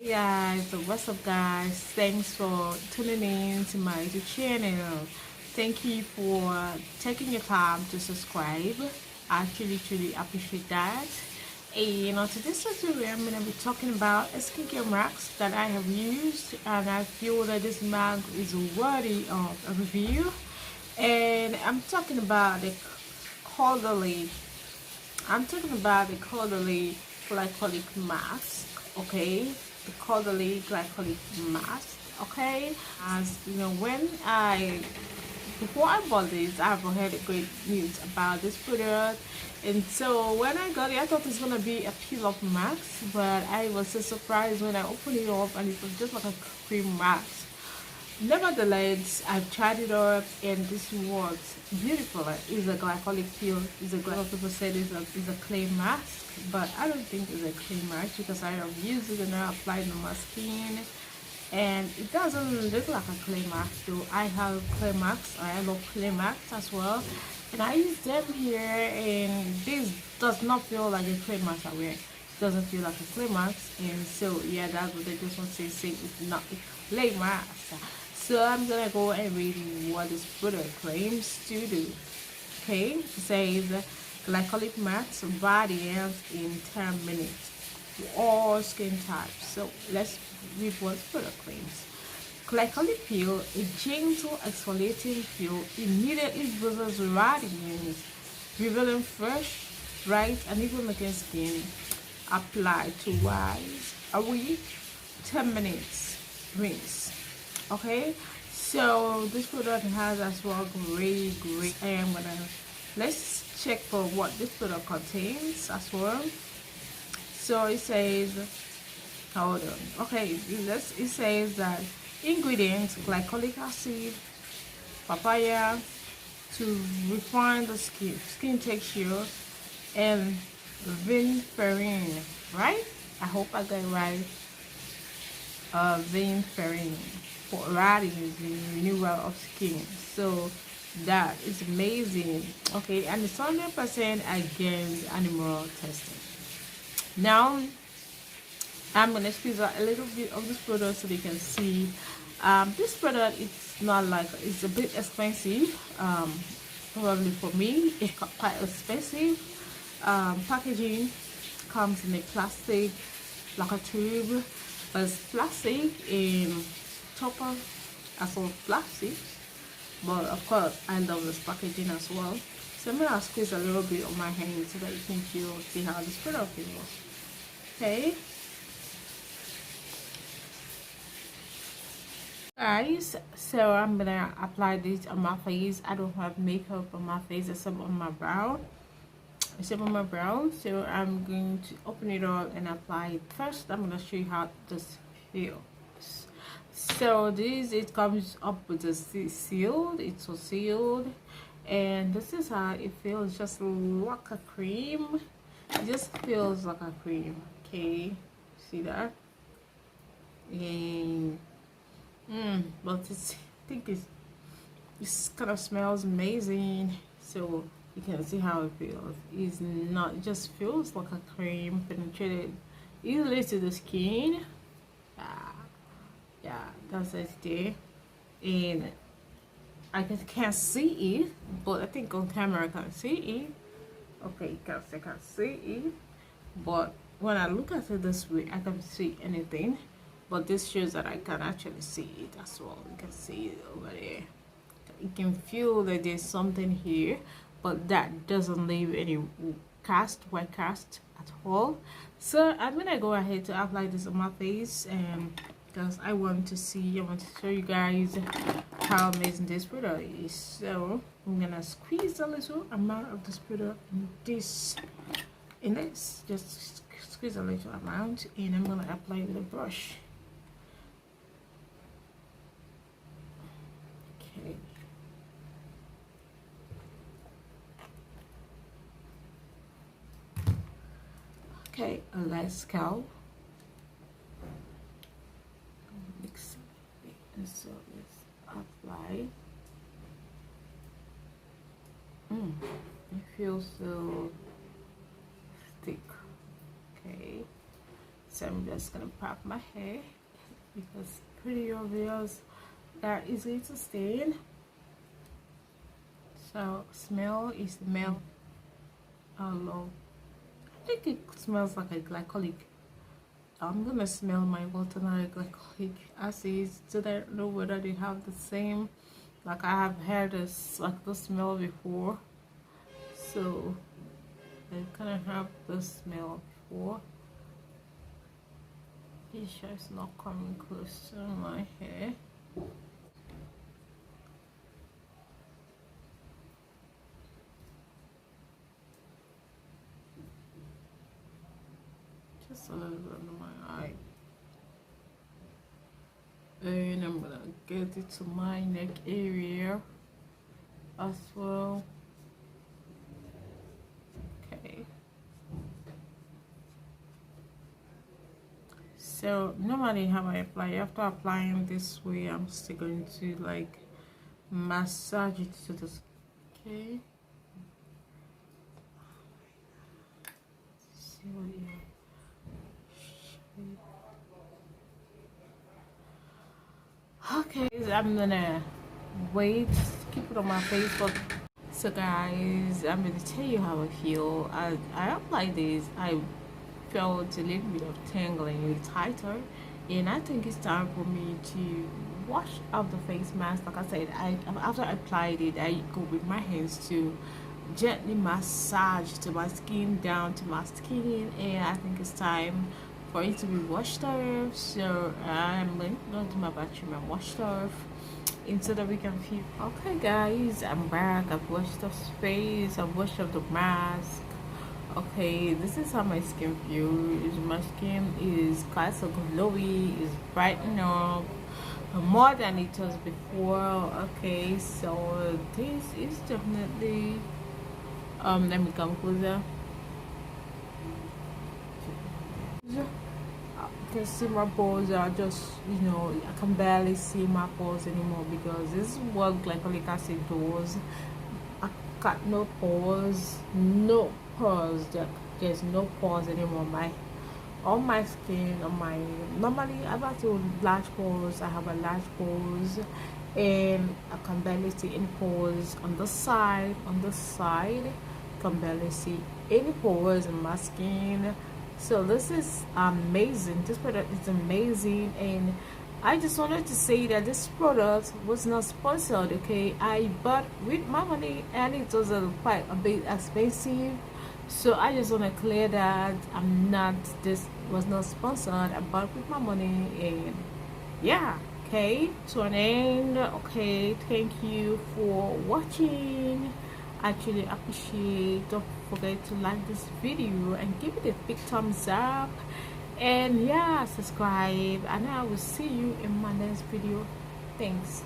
Hey guys, so what's up guys? Thanks for tuning in to my YouTube channel. Thank you for taking your time to subscribe. I truly appreciate that. And on today's tutorial, I'm going to be talking about a skincare mask that I have used, and I feel that this mask is worthy of a review. And I'm talking about the Caudalie. I'm talking about the Caudalie glycolic mask. Okay, the Caudalie glycolic mask. Okay, as you know, before I bought this, I've heard a great news about this product, and so when I got it, I thought it was gonna be a peel-off mask, but I was so surprised when I opened it up and it was just like a cream mask. Nevertheless, I've tried it out and this works beautiful. It's a glycolic peel. It's a glycolic, people say it's a clay mask, but I don't think it's a clay mask because I have used it and I applied it on my skin, and it doesn't look like a clay mask though. I have clay masks. I love clay masks as well, and I use them here, and this does not feel like a clay mask I wear. It doesn't feel like a clay mask, and so yeah, that's what they just want to say. It's not a clay mask. So I'm gonna go and read what this product claims to do. Okay, it says glycolic mask radiance in 10 minutes for all skin types. So let's read what this product claims. Glycolic peel, a gentle exfoliating peel, immediately boosts radiance, revealing fresh, bright, and even looking skin. Apply twice a week, 10 minutes, rinse. Okay, so this product has as well great. I'm gonna let's check for what this product contains as well. So it says, hold on. Okay, it says that ingredients: glycolic acid, papaya to refine the skin texture, and vinferine. Right? I hope I got it right. Vinferine for radiance and renewal of skin. So that is amazing. Okay, and it's 100% against animal testing. Now I'm gonna squeeze out a little bit of this product so they can see. This product, it's not like, it's a bit expensive. Probably for me it's quite expensive. Packaging comes in a plastic, like a tube, but it's plastic in topper as well, plastic. But of course I love this packaging as well, so I'm gonna squeeze a little bit on my hand so that you can see how this product feels. Okay guys, so I'm gonna apply this on my face. I don't have makeup on my face except on my brow, so I'm going to open it up and apply it. First I'm gonna show you how this feels. So this, it comes up with a sealed, it's so sealed, and this is how it feels, just like a cream. It just feels like a cream. Okay, see that? And but it's, I think this kind of smells amazing, so you can see how it feels. It's not, it just feels like a cream, penetrated easily to the skin. Yeah, that's it there. And I can't see it, but I think on camera I can see it. Okay, I can see it, but when I look at it this way I can't see anything, but this shows that I can actually see it as well. You can see it over there. You can feel that there's something here, but that doesn't leave any white cast at all. So I'm gonna go ahead to apply this on my face, and because I want to show you guys how amazing this product is. So I'm gonna squeeze a little amount of this product in this, just squeeze a little amount, and I'm gonna apply it with a brush. Okay. Okay, let's go. Mix it, and so let's apply. It feels so thick. Okay, so I'm just gonna prep my hair because pretty obvious that is easy to stain. So smell is the male. I love. I think it smells like a glycolic. I'm gonna smell my Voltana glycolic acids so that I don't know whether they have the same. Like I have had this like the smell before, so I kind of have the smell before. This sure is not coming close to my hair. Just a little bit under my eye. And I'm gonna get it to my neck area as well. Okay. So normally how I apply, after applying this way, I'm still going to like massage it to the skin. Okay. See what you have. Okay, I'm gonna wait, keep it on my face. But so guys, I'm gonna tell you how I feel. I applied this. I felt a little bit of tingling, tighter, and I think it's time for me to wash out the face mask. Like I said, after I applied it, I go with my hands to gently massage to my skin, down to my skin, and I think it's time for it to be washed off. So I'm going to my bathroom and washed off so that we can feel. Okay guys, I'm back. I've washed off face, I've washed off the mask. Okay, this is how my skin feels. My skin is quite so glowy, is brightening up more than it was before. Okay, so this is definitely let me come closer. You can see my pores are just, you know, I can barely see my pores anymore because this is what glycolic acid does. I got no pores, no pores. There's no pores anymore. On my skin, on my, normally I have to large pores. I have a large pores, and I can barely see any pores on the side. I can barely see any pores in my skin. So this is amazing. This product is amazing, and I just wanted to say that this product was not sponsored. Okay, I bought with my money, and it was quite a bit expensive. So I just want to clear that this was not sponsored. I bought with my money, and yeah. Okay, to an end. Okay, thank you for watching. Actually appreciate. Don't forget to like this video and give it a big thumbs up, and yeah, subscribe, and I will see you in my next video. Thanks.